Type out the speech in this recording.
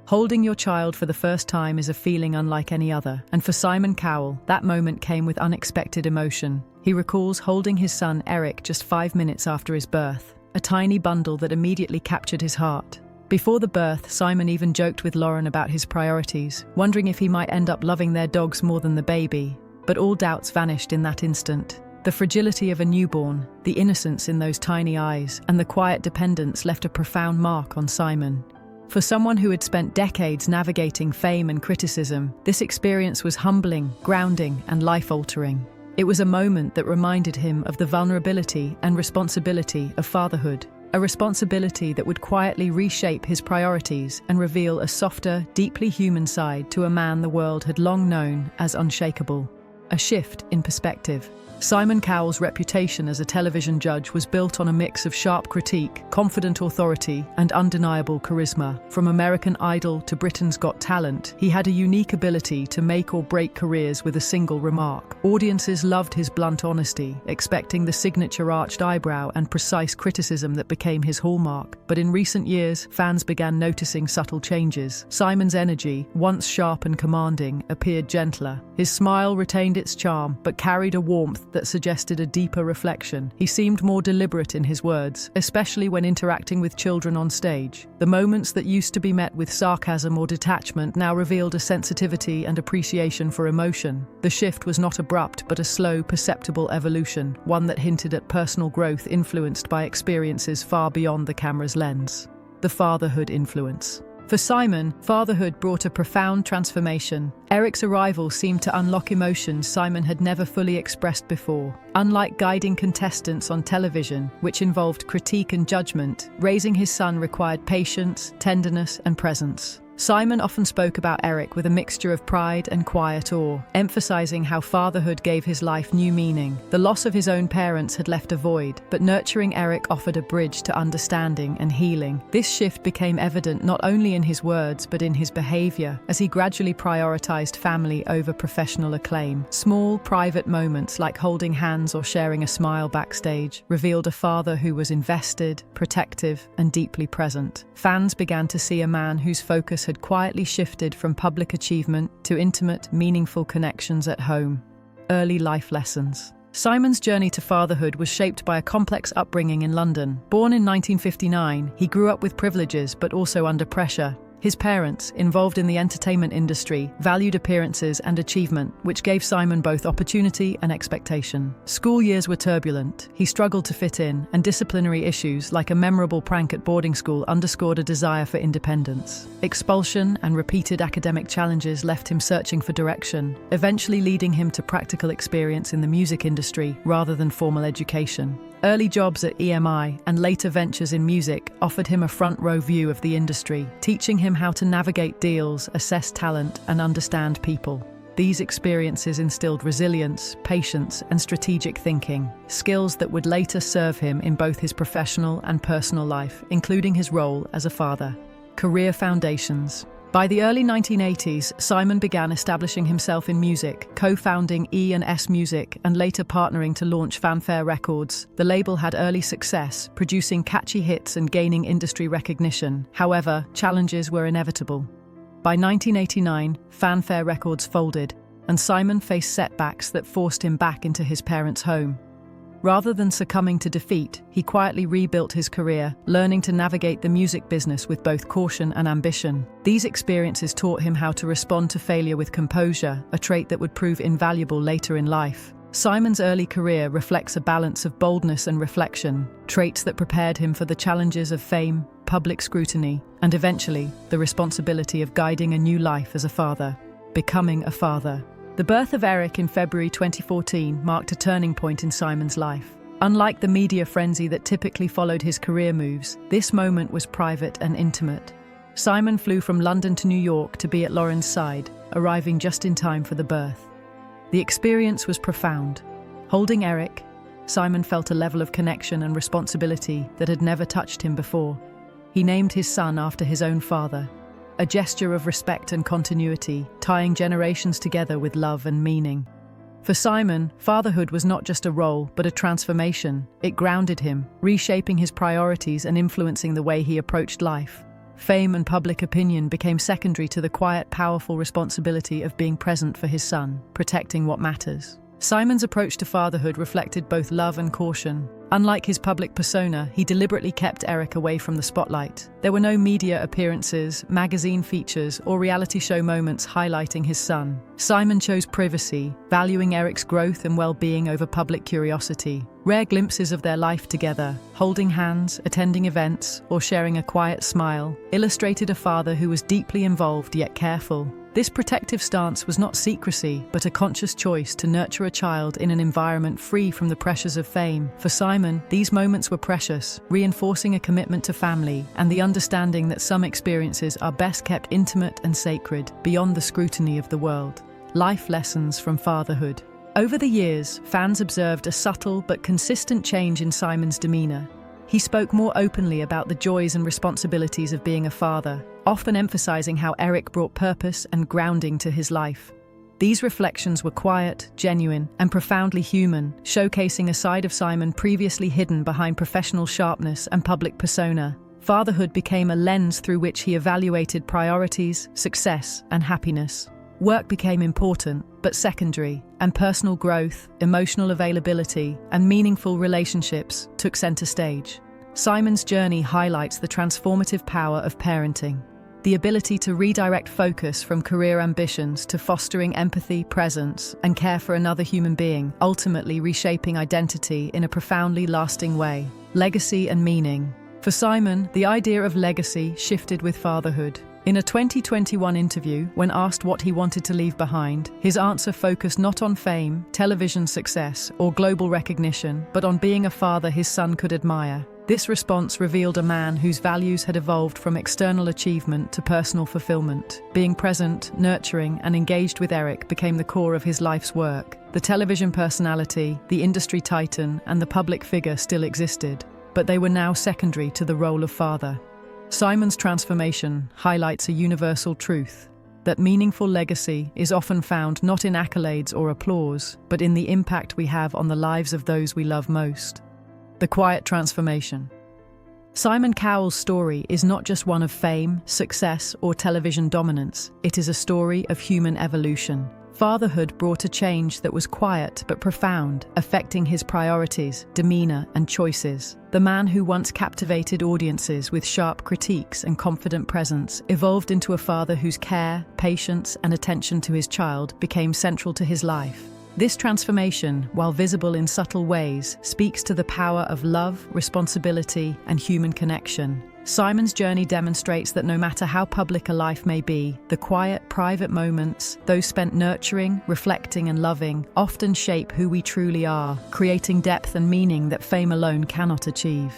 Holding your child for the first time is a feeling unlike any other, and for Simon Cowell, that moment came with unexpected emotion. He recalls holding his son Eric just 5 minutes after his birth, a tiny bundle that immediately captured his heart. Before the birth, Simon even joked with Lauren about his priorities, wondering if he might end up loving their dogs more than the baby. But all doubts vanished in that instant. The fragility of a newborn, the innocence in those tiny eyes, and the quiet dependence left a profound mark on Simon. For someone who had spent decades navigating fame and criticism, this experience was humbling, grounding, and life-altering. It was a moment that reminded him of the vulnerability and responsibility of fatherhood, a responsibility that would quietly reshape his priorities and reveal a softer, deeply human side to a man the world had long known as unshakable. A shift in perspective. Simon Cowell's reputation as a television judge was built on a mix of sharp critique, confident authority, and undeniable charisma. From American Idol to Britain's Got Talent, he had a unique ability to make or break careers with a single remark. Audiences loved his blunt honesty, expecting the signature arched eyebrow and precise criticism that became his hallmark. But in recent years, fans began noticing subtle changes. Simon's energy, once sharp and commanding, appeared gentler. His smile retained its charm, but carried a warmth that suggested a deeper reflection. He seemed more deliberate in his words, especially when interacting with children on stage. The moments that used to be met with sarcasm or detachment now revealed a sensitivity and appreciation for emotion. The shift was not abrupt, but a slow, perceptible evolution, one that hinted at personal growth influenced by experiences far beyond the camera's lens. The fatherhood influence. For Simon, fatherhood brought a profound transformation. Eric's arrival seemed to unlock emotions Simon had never fully expressed before. Unlike guiding contestants on television, which involved critique and judgment, raising his son required patience, tenderness, and presence. Simon often spoke about Eric with a mixture of pride and quiet awe, emphasizing how fatherhood gave his life new meaning. The loss of his own parents had left a void, but nurturing Eric offered a bridge to understanding and healing. This shift became evident not only in his words but in his behavior, as he gradually prioritized family over professional acclaim. Small, private moments like holding hands or sharing a smile backstage revealed a father who was invested, protective, and deeply present. Fans began to see a man whose focus had quietly shifted from public achievement to intimate, meaningful connections at home. Early life lessons. Simon's journey to fatherhood was shaped by a complex upbringing in London. Born in 1959, he grew up with privileges but also under pressure. His parents, involved in the entertainment industry, valued appearances and achievement, which gave Simon both opportunity and expectation. School years were turbulent. He struggled to fit in, and disciplinary issues, like a memorable prank at boarding school, underscored a desire for independence. Expulsion and repeated academic challenges left him searching for direction, eventually leading him to practical experience in the music industry rather than formal education. Early jobs at EMI and later ventures in music offered him a front-row view of the industry, teaching him how to navigate deals, assess talent, and understand people. These experiences instilled resilience, patience, and strategic thinking, skills that would later serve him in both his professional and personal life, including his role as a father. Career foundations. By the early 1980s, Simon began establishing himself in music, co-founding E&S Music and later partnering to launch Fanfare Records. The label had early success, producing catchy hits and gaining industry recognition. However, challenges were inevitable. By 1989, Fanfare Records folded, and Simon faced setbacks that forced him back into his parents' home. Rather than succumbing to defeat, he quietly rebuilt his career, learning to navigate the music business with both caution and ambition. These experiences taught him how to respond to failure with composure, a trait that would prove invaluable later in life. Simon's early career reflects a balance of boldness and reflection, traits that prepared him for the challenges of fame, public scrutiny, and eventually, the responsibility of guiding a new life as a father. Becoming a father. The birth of Eric in February 2014 marked a turning point in Simon's life. Unlike the media frenzy that typically followed his career moves, this moment was private and intimate. Simon flew from London to New York to be at Lauren's side, arriving just in time for the birth. The experience was profound. Holding Eric, Simon felt a level of connection and responsibility that had never touched him before. He named his son after his own father, a gesture of respect and continuity, tying generations together with love and meaning. For Simon, fatherhood was not just a role, but a transformation. It grounded him, reshaping his priorities and influencing the way he approached life. fame and public opinion became secondary to the quiet, powerful responsibility of being present for his son, protecting what matters. Simon's approach to fatherhood reflected both love and caution. Unlike his public persona, he deliberately kept Eric away from the spotlight. There were no media appearances, magazine features, or reality show moments highlighting his son. Simon chose privacy, valuing Eric's growth and well-being over public curiosity. Rare glimpses of their life together, holding hands, attending events, or sharing a quiet smile, illustrated a father who was deeply involved yet careful. This protective stance was not secrecy, but a conscious choice to nurture a child in an environment free from the pressures of fame. For Simon, these moments were precious, reinforcing a commitment to family and the understanding that some experiences are best kept intimate and sacred, beyond the scrutiny of the world. Life lessons from fatherhood. Over the years, fans observed a subtle but consistent change in Simon's demeanor. He spoke more openly about the joys and responsibilities of being a father, often emphasizing how Eric brought purpose and grounding to his life. These reflections were quiet, genuine, and profoundly human, showcasing a side of Simon previously hidden behind professional sharpness and public persona. Fatherhood became a lens through which he evaluated priorities, success, and happiness. Work became important, but secondary, and personal growth, emotional availability, and meaningful relationships took center stage. Simon's journey highlights the transformative power of parenting. The ability to redirect focus from career ambitions to fostering empathy, presence, and care for another human being, ultimately reshaping identity in a profoundly lasting way. Legacy and meaning. For Simon, the idea of legacy shifted with fatherhood. In a 2021 interview, when asked what he wanted to leave behind, his answer focused not on fame, television success, or global recognition, but on being a father his son could admire. This response revealed a man whose values had evolved from external achievement to personal fulfillment. Being present, nurturing, and engaged with Eric became the core of his life's work. The television personality, the industry titan, and the public figure still existed, but they were now secondary to the role of father. Simon's transformation highlights a universal truth, that meaningful legacy is often found not in accolades or applause, but in the impact we have on the lives of those we love most. The quiet transformation. Simon Cowell's story is not just one of fame, success, or television dominance. It is a story of human evolution. Fatherhood brought a change that was quiet but profound, affecting his priorities, demeanor, and choices. The man who once captivated audiences with sharp critiques and confident presence evolved into a father whose care, patience, and attention to his child became central to his life. This transformation, while visible in subtle ways, speaks to the power of love, responsibility, and human connection. Simon's journey demonstrates that no matter how public a life may be, the quiet, private moments, those spent nurturing, reflecting, and loving, often shape who we truly are, creating depth and meaning that fame alone cannot achieve.